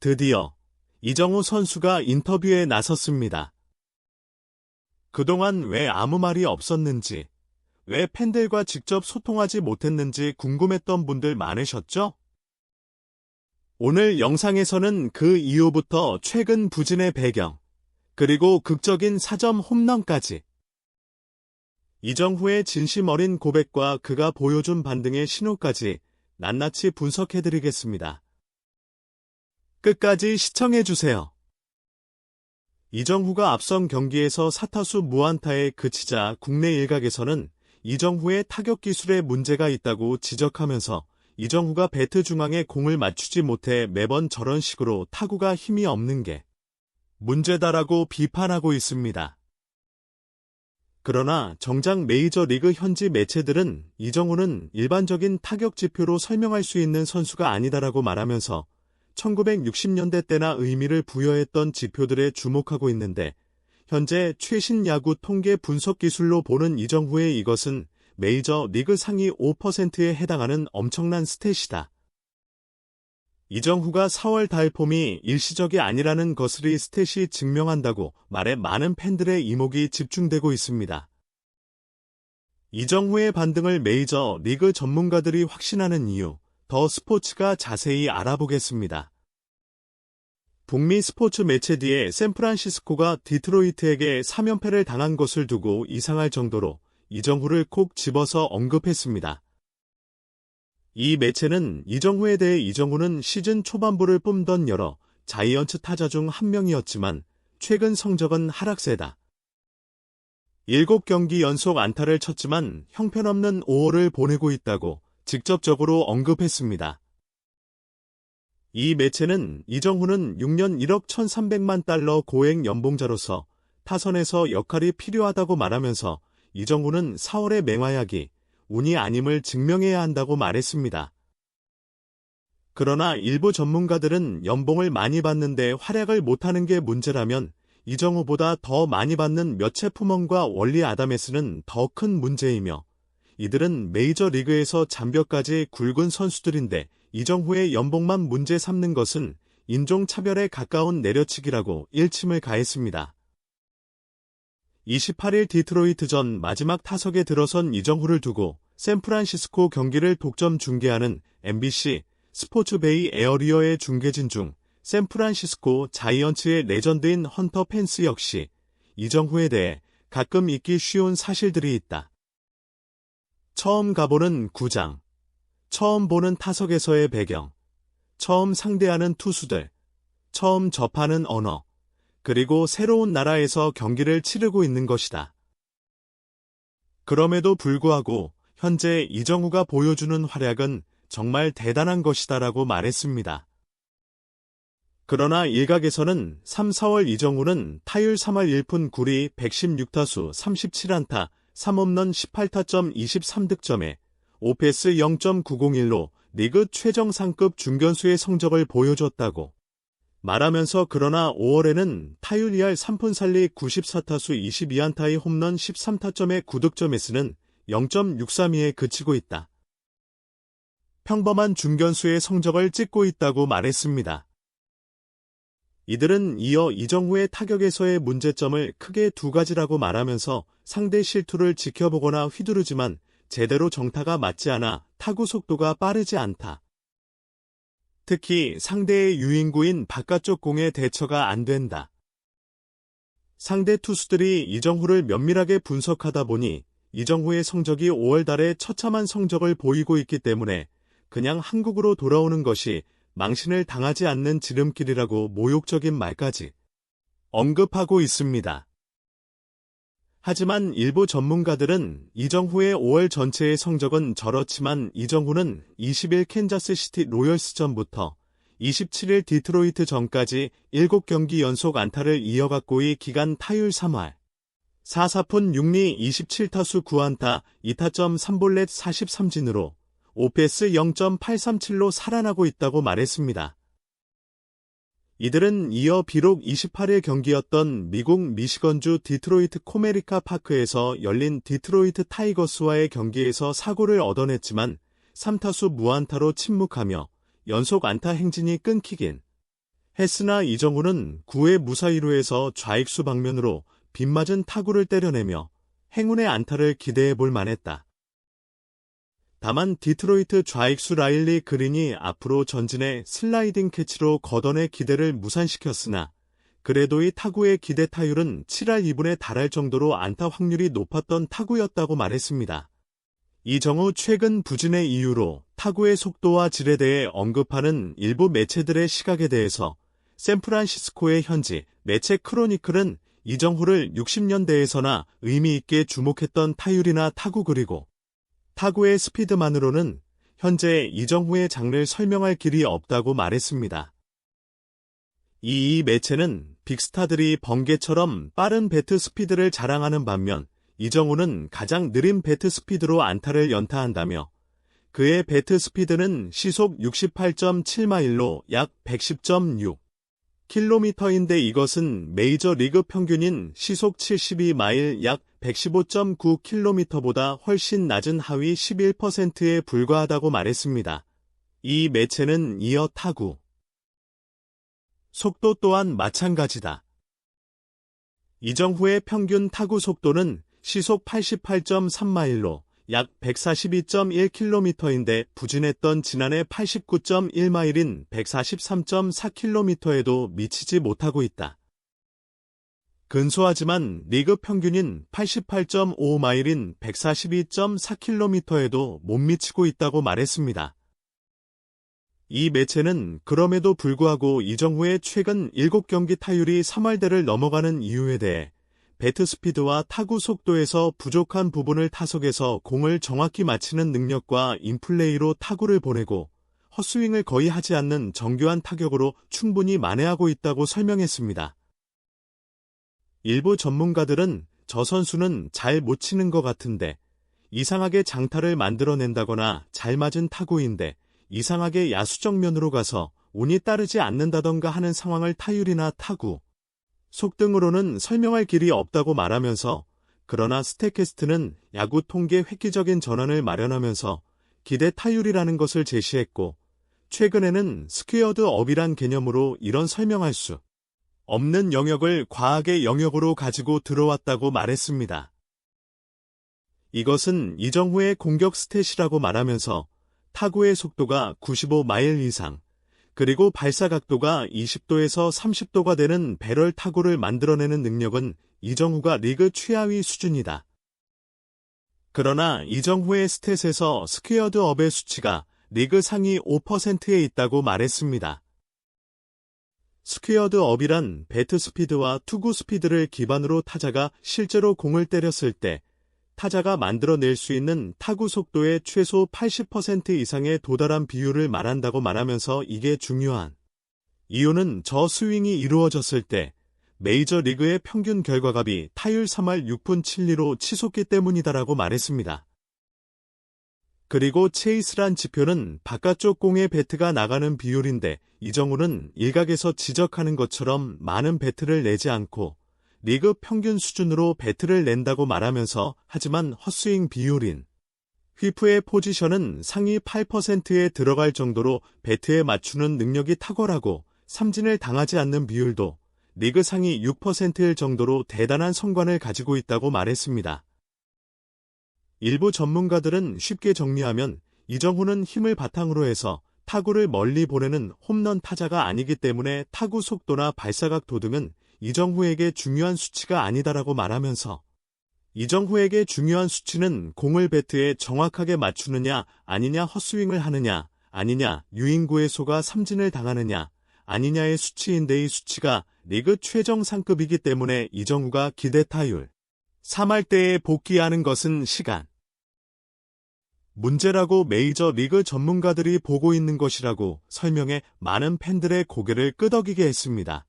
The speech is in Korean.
드디어 이정후 선수가 인터뷰에 나섰습니다. 그동안 왜 아무 말이 없었는지, 왜 팬들과 직접 소통하지 못했는지 궁금했던 분들 많으셨죠? 오늘 영상에서는 그 이후부터 최근 부진의 배경, 그리고 극적인 4점 홈런까지, 이정후의 진심 어린 고백과 그가 보여준 반등의 신호까지 낱낱이 분석해드리겠습니다. 끝까지 시청해주세요. 이정후가 앞선 경기에서 4타수 무안타에 그치자 국내 일각에서는 이정후의 타격 기술에 문제가 있다고 지적하면서 이정후가 배트 중앙에 공을 맞추지 못해 매번 저런 식으로 타구가 힘이 없는 게 문제다라고 비판하고 있습니다. 그러나 정작 메이저리그 현지 매체들은 이정후는 일반적인 타격 지표로 설명할 수 있는 선수가 아니다라고 말하면서 1960년대 때나 의미를 부여했던 지표들에 주목하고 있는데, 현재 최신 야구 통계 분석 기술로 보는 이정후의 이것은 메이저리그 상위 5%에 해당하는 엄청난 스탯이다. 이정후가 4월 달폼이 일시적이 아니라는 것을 이 스탯이 증명한다고 말에 많은 팬들의 이목이 집중되고 있습니다. 이정후의 반등을 메이저리그 전문가들이 확신하는 이유, 더 스포츠가 자세히 알아보겠습니다. 북미 스포츠 매체 뒤에 샌프란시스코가 디트로이트에게 3연패를 당한 것을 두고 이상할 정도로 이정후를 콕 집어서 언급했습니다. 이 매체는 이정후에 대해 이정후는 시즌 초반부를 뿜던 여러 자이언츠 타자 중 한 명이었지만 최근 성적은 하락세다. 7경기 연속 안타를 쳤지만 형편없는 5월을 보내고 있다고 직접적으로 언급했습니다. 이 매체는 이정후는 6년 1억 1,300만 달러 고액 연봉자로서 타선에서 역할이 필요하다고 말하면서 이정후는 4월의 맹활약이 운이 아님을 증명해야 한다고 말했습니다. 그러나 일부 전문가들은 연봉을 많이 받는데 활약을 못하는 게 문제라면 이정후보다 더 많이 받는 몇체 푸먼과 월리 아다메스는 더 큰 문제이며, 이들은 메이저리그에서 잔뼈까지 굵은 선수들인데 이정후의 연봉만 문제 삼는 것은 인종차별에 가까운 내려치기라고 일침을 가했습니다. 28일 디트로이트전 마지막 타석에 들어선 이정후를 두고 샌프란시스코 경기를 독점 중계하는 MBC 스포츠 베이 에어리어의 중계진 중 샌프란시스코 자이언츠의 레전드인 헌터 펜스 역시 이정후에 대해 가끔 잊기 쉬운 사실들이 있다. 처음 가보는 구장, 처음 보는 타석에서의 배경, 처음 상대하는 투수들, 처음 접하는 언어, 그리고 새로운 나라에서 경기를 치르고 있는 것이다. 그럼에도 불구하고 현재 이정후가 보여주는 활약은 정말 대단한 것이다라고 말했습니다. 그러나 일각에서는 3, 4월 이정후는 타율 3할 1푼 9리 116타수 37안타 3홈런 18타점 23득점에 OPS 0.901로 리그 최정상급 중견수의 성적을 보여줬다고 말하면서, 그러나 5월에는 타율 2할 3푼 4리 94타수 22안타의 홈런 13타점의 9득점에서는 0.632에 그치고 있다. 평범한 중견수의 성적을 찍고 있다고 말했습니다. 이들은 이어 이정후의 타격에서의 문제점을 크게 두 가지라고 말하면서 상대 실투를 지켜보거나 휘두르지만 제대로 정타가 맞지 않아 타구 속도가 빠르지 않다. 특히 상대의 유인구인 바깥쪽 공에 대처가 안 된다. 상대 투수들이 이정후를 면밀하게 분석하다 보니 이정후의 성적이 5월 달에 처참한 성적을 보이고 있기 때문에 그냥 한국으로 돌아오는 것이 망신을 당하지 않는 지름길이라고 모욕적인 말까지 언급하고 있습니다. 하지만 일부 전문가들은 이정후의 5월 전체의 성적은 저렇지만 이정후는 20일 캔자스시티 로열스전부터 27일 디트로이트 전까지 7경기 연속 안타를 이어갔고 이 기간 타율 3할 4사푼 6리 27타수 9안타 2타점 3볼넷 43진으로 OPS 0.837로 살아나고 있다고 말했습니다. 이들은 이어 비록 28일 경기였던 미국 미시건주 디트로이트 코메리카 파크에서 열린 디트로이트 타이거스와의 경기에서 사고를 얻어냈지만 3타수 무안타로 침묵하며 연속 안타 행진이 끊기긴 헤스나 이정후는 9회 무사히로에서 좌익수 방면으로 빗맞은 타구를 때려내며 행운의 안타를 기대해 볼 만했다. 다만 디트로이트 좌익수 라일리 그린이 앞으로 전진해 슬라이딩 캐치로 걷어내 기대를 무산시켰으나 그래도 이 타구의 기대 타율은 7할 2분에 달할 정도로 안타 확률이 높았던 타구였다고 말했습니다. 이정후 최근 부진의 이유로 타구의 속도와 질에 대해 언급하는 일부 매체들의 시각에 대해서 샌프란시스코의 현지 매체 크로니클은 이정후를 60년대에서나 의미 있게 주목했던 타율이나 타구 그리고 타구의 스피드만으로는 현재 이정후의 장르를 설명할 길이 없다고 말했습니다. 이 매체는 빅스타들이 번개처럼 빠른 배트 스피드를 자랑하는 반면 이정후는 가장 느린 배트 스피드로 안타를 연타한다며 그의 배트 스피드는 시속 68.7마일로 약 110.6km인데 이것은 메이저 리그 평균인 시속 72마일 약 115.9km보다 훨씬 낮은 하위 11%에 불과하다고 말했습니다. 이 매체는 이어 타구 속도 또한 마찬가지다. 이정후의 평균 타구 속도는 시속 88.3마일로 약 142.1km인데 부진했던 지난해 89.1마일인 143.4km에도 미치지 못하고 있다. 근소하지만 리그 평균인 88.5마일인 142.4km에도 못 미치고 있다고 말했습니다. 이 매체는 그럼에도 불구하고 이정후의 최근 7경기 타율이 3할대를 넘어가는 이유에 대해 배트 스피드와 타구 속도에서 부족한 부분을 타석에서 공을 정확히 맞히는 능력과 인플레이로 타구를 보내고 헛스윙을 거의 하지 않는 정교한 타격으로 충분히 만회하고 있다고 설명했습니다. 일부 전문가들은 저 선수는 잘 못 치는 것 같은데 이상하게 장타를 만들어낸다거나 잘 맞은 타구인데 이상하게 야수 정면으로 가서 운이 따르지 않는다던가 하는 상황을 타율이나 타구 속 등으로는 설명할 길이 없다고 말하면서 그러나 스태캐스트는 야구 통계 획기적인 전환을 마련하면서 기대 타율이라는 것을 제시했고 최근에는 스퀘어드 업이란 개념으로 이런 설명할 수 없는 영역을 과학의 영역으로 가지고 들어왔다고 말했습니다. 이것은 이정후의 공격 스탯이라고 말하면서 타구의 속도가 95마일 이상 그리고 발사 각도가 20도에서 30도가 되는 배럴 타구를 만들어내는 능력은 이정후가 리그 최하위 수준이다. 그러나 이정후의 스탯에서 스퀘어드 업의 수치가 리그 상위 5%에 있다고 말했습니다. 스퀘어드 업이란 배트 스피드와 투구 스피드를 기반으로 타자가 실제로 공을 때렸을 때 타자가 만들어낼 수 있는 타구 속도의 최소 80% 이상에 도달한 비율을 말한다고 말하면서 이게 중요한 이유는 저 스윙이 이루어졌을 때 메이저리그의 평균 결과값이 타율 3할 6분 7리로 치솟기 때문이다라고 말했습니다. 그리고 체이스란 지표는 바깥쪽 공의 배트가 나가는 비율인데 이정후는 일각에서 지적하는 것처럼 많은 배트를 내지 않고 리그 평균 수준으로 배트를 낸다고 말하면서 하지만 헛스윙 비율인 휘프의 포지션은 상위 8%에 들어갈 정도로 배트에 맞추는 능력이 탁월하고 삼진을 당하지 않는 비율도 리그 상위 6%일 정도로 대단한 성관을 가지고 있다고 말했습니다. 일부 전문가들은 쉽게 정리하면 이정후는 힘을 바탕으로 해서 타구를 멀리 보내는 홈런 타자가 아니기 때문에 타구 속도나 발사각도 등은 이정후에게 중요한 수치가 아니다라고 말하면서 이정후에게 중요한 수치는 공을 배트에 정확하게 맞추느냐 아니냐 헛스윙을 하느냐 아니냐 유인구의 소가 삼진을 당하느냐 아니냐의 수치인데 이 수치가 리그 최정 상급이기 때문에 이정후가 기대 타율 3할대에 복귀하는 것은 시간 문제라고 메이저 리그 전문가들이 보고 있는 것이라고 설명해 많은 팬들의 고개를 끄덕이게 했습니다.